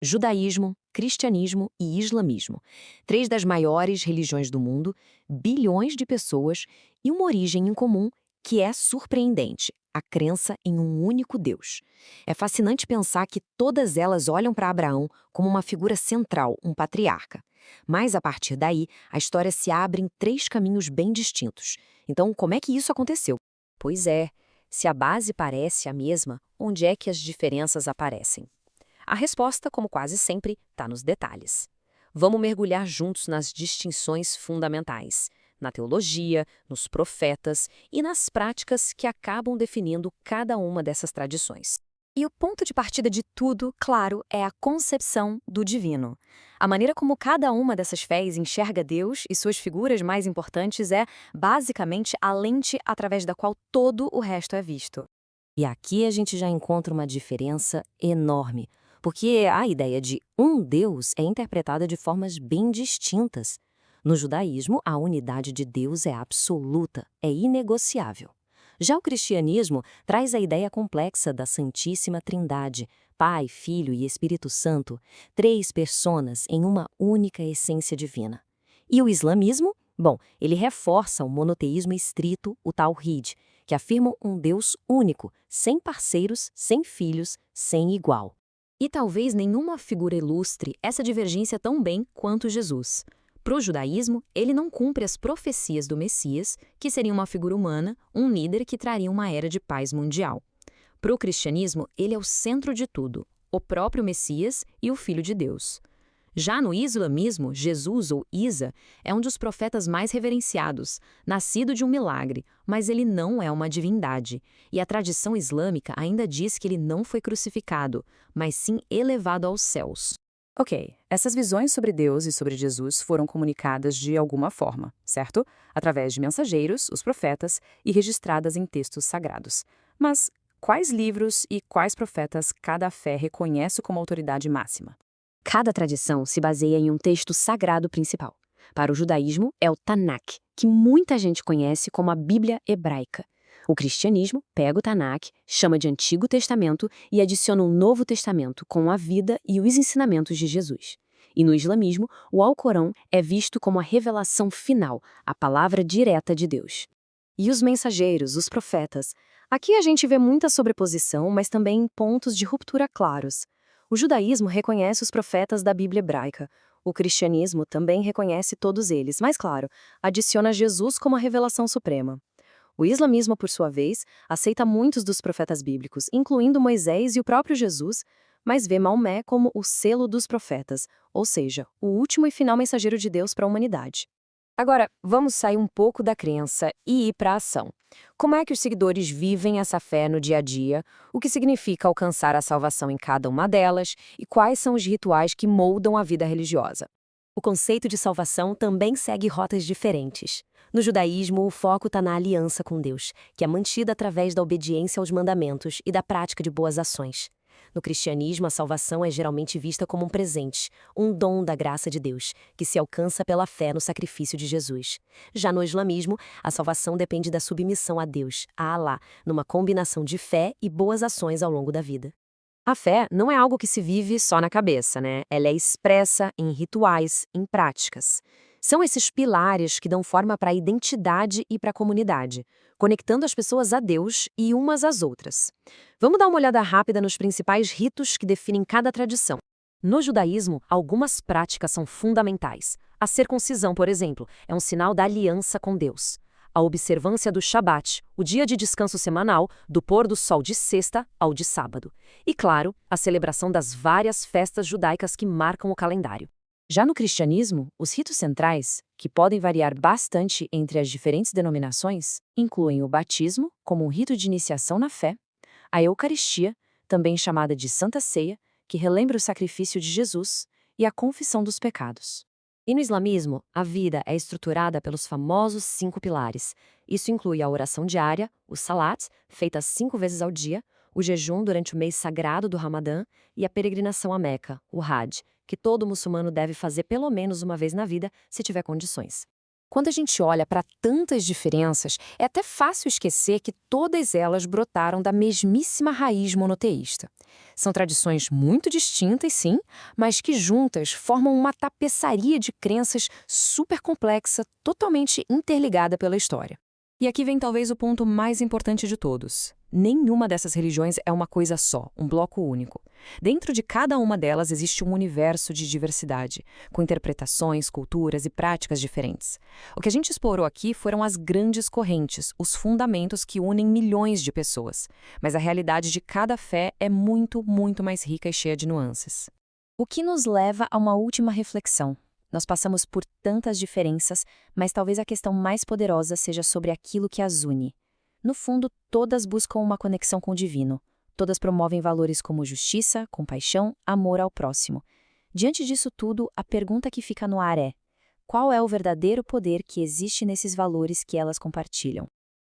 Judaísmo, cristianismo e islamismo. Três das maiores religiões do mundo, bilhões de pessoas e uma origem em comum que é surpreendente: a crença em um único Deus. É fascinante pensar que todas elas olham para Abraão como uma figura central, um patriarca. Mas, a partir daí, a história se abre em três caminhos bem distintos. Então, como é que isso aconteceu? Pois é, se a base parece a mesma, onde é que as diferenças aparecem? A resposta, como quase sempre, está nos detalhes. Vamos mergulhar juntos nas distinções fundamentais, na teologia, nos profetas e nas práticas que acabam definindo cada uma dessas tradições. E o ponto de partida de tudo, claro, é a concepção do divino. A maneira como cada uma dessas fés enxerga Deus e suas figuras mais importantes é, basicamente, a lente através da qual todo o resto é visto. E aqui a gente já encontra uma diferença enorme, porque a ideia de um Deus é interpretada de formas bem distintas. No judaísmo, a unidade de Deus é absoluta, é inegociável. Já o cristianismo traz a ideia complexa da Santíssima Trindade, Pai, Filho e Espírito Santo, três personas em uma única essência divina. E o islamismo? Bom, ele reforça o monoteísmo estrito, o Tawhid, que afirmam um Deus único, sem parceiros, sem filhos, sem igual. E talvez nenhuma figura ilustre essa divergência tão bem quanto Jesus. Para o judaísmo, ele não cumpre as profecias do Messias, que seria uma figura humana, um líder que traria uma era de paz mundial. Para o cristianismo, ele é o centro de tudo, o próprio Messias e o Filho de Deus. Já no islamismo, Jesus, ou Isa, é um dos profetas mais reverenciados, nascido de um milagre, mas ele não é uma divindade. E a tradição islâmica ainda diz que ele não foi crucificado, mas sim elevado aos céus. Ok, essas visões sobre Deus e sobre Jesus foram comunicadas de alguma forma, certo? Através de mensageiros, os profetas, e registradas em textos sagrados. Mas quais livros e quais profetas cada fé reconhece como autoridade máxima? Cada tradição se baseia em um texto sagrado principal. Para o judaísmo, é o Tanakh, que muita gente conhece como a Bíblia hebraica. O cristianismo pega o Tanakh, chama de Antigo Testamento e adiciona um Novo Testamento com a vida e os ensinamentos de Jesus. E no islamismo, o Alcorão é visto como a revelação final, a palavra direta de Deus. E os mensageiros, os profetas? Aqui a gente vê muita sobreposição, mas também pontos de ruptura claros. O judaísmo reconhece os profetas da Bíblia hebraica. O cristianismo também reconhece todos eles, mas, claro, adiciona Jesus como a revelação suprema. O islamismo, por sua vez, aceita muitos dos profetas bíblicos, incluindo Moisés e o próprio Jesus, mas vê Maomé como o selo dos profetas, ou seja, o último e final mensageiro de Deus para a humanidade. Agora, vamos sair um pouco da crença e ir para a ação. Como é que os seguidores vivem essa fé no dia a dia? O que significa alcançar a salvação em cada uma delas? E quais são os rituais que moldam a vida religiosa? O conceito de salvação também segue rotas diferentes. No judaísmo, o foco está na aliança com Deus, que é mantida através da obediência aos mandamentos e da prática de boas ações. No cristianismo, a salvação é geralmente vista como um presente, um dom da graça de Deus, que se alcança pela fé no sacrifício de Jesus. Já no islamismo, a salvação depende da submissão a Deus, a Alá, numa combinação de fé e boas ações ao longo da vida. A fé não é algo que se vive só na cabeça, né? Ela é expressa em rituais, em práticas. São esses pilares que dão forma para a identidade e para a comunidade, conectando as pessoas a Deus e umas às outras. Vamos dar uma olhada rápida nos principais ritos que definem cada tradição. No judaísmo, algumas práticas são fundamentais. A circuncisão, por exemplo, é um sinal da aliança com Deus. A observância do Shabat, o dia de descanso semanal, do pôr do sol de sexta ao de sábado. E, claro, a celebração das várias festas judaicas que marcam o calendário. Já no cristianismo, os ritos centrais, que podem variar bastante entre as diferentes denominações, incluem o batismo, como um rito de iniciação na fé, a Eucaristia, também chamada de Santa Ceia, que relembra o sacrifício de Jesus, e a confissão dos pecados. E no islamismo, a vida é estruturada pelos famosos 5 pilares. Isso inclui a oração diária, o salat, feita 5 vezes ao dia, o jejum durante o mês sagrado do Ramadã e a peregrinação a Meca, o Hajj, que todo muçulmano deve fazer pelo menos uma vez na vida, se tiver condições. Quando a gente olha para tantas diferenças, é até fácil esquecer que todas elas brotaram da mesmíssima raiz monoteísta. São tradições muito distintas, sim, mas que juntas formam uma tapeçaria de crenças super complexa, totalmente interligada pela história. E aqui vem talvez o ponto mais importante de todos. Nenhuma dessas religiões é uma coisa só, um bloco único. Dentro de cada uma delas existe um universo de diversidade, com interpretações, culturas e práticas diferentes. O que a gente explorou aqui foram as grandes correntes, os fundamentos que unem milhões de pessoas. Mas a realidade de cada fé é muito, muito mais rica e cheia de nuances. O que nos leva a uma última reflexão. Nós passamos por tantas diferenças, mas talvez a questão mais poderosa seja sobre aquilo que as une. No fundo, todas buscam uma conexão com o divino. Todas promovem valores como justiça, compaixão, amor ao próximo. Diante disso tudo, a pergunta que fica no ar é: qual é o verdadeiro poder que existe nesses valores que elas compartilham?